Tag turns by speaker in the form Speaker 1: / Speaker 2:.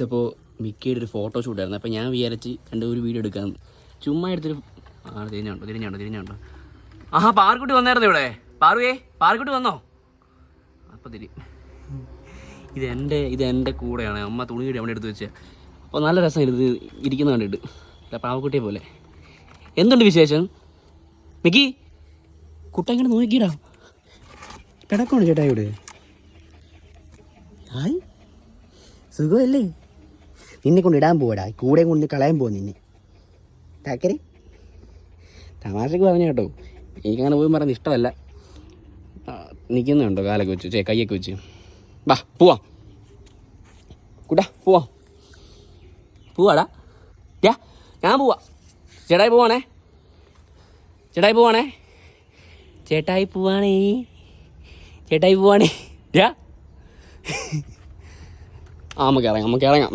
Speaker 1: അപ്പോൾ മിക്കയുടെ ഒരു ഫോട്ടോ ഷൂട്ടായിരുന്നു. അപ്പോൾ ഞാൻ വിചാരിച്ച് ഒരു വീഡിയോ എടുക്കാം. ചുമ്മാ എടുത്തൊരു തിരിഞ്ഞുണ്ടോ. ആഹാ, പാർക്കുട്ടി വന്നായിരുന്നു ഇവിടെ. പാർക്കുട്ടി വന്നോ? അപ്പോൾ ഇതെൻ്റെ കൂടെയാണ്. അമ്മ തുണി കീടി അവിടെ എടുത്ത് വെച്ചാൽ. അപ്പോൾ നല്ല രസം ഇരിക്കുന്ന കണ്ടിട്ട് പാവക്കുട്ടിയെ പോലെ. എന്തുണ്ട് വിശേഷം മിക്കി? കുട്ട ഇങ്ങനെ നോക്കിയിടാ. കിടക്കണോ ചേട്ടാ ഇവിടെ? ഹായ്, സുഖമല്ലേ? നിന്നെ കൊണ്ട് ഇടാൻ പോവാടാ, കൂടെ കൊണ്ട് കളയാൻ പോകും നിന്നെ. താക്കരെ തമാശക്ക് പറഞ്ഞ കേട്ടോ. എനിക്കങ്ങനെ പോയി പറയുന്നത് ഇഷ്ടമല്ല. നിൽക്കുന്നുണ്ടോ കാലൊക്കെ വെച്ച്, കൈയൊക്കെ വെച്ച്. വാ പോവാം കുട്ടാ, പോവാടാ. ഞാൻ പോവാ. ചേട്ടായി പോവാണേ. നമുക്ക് ഇറങ്ങാം.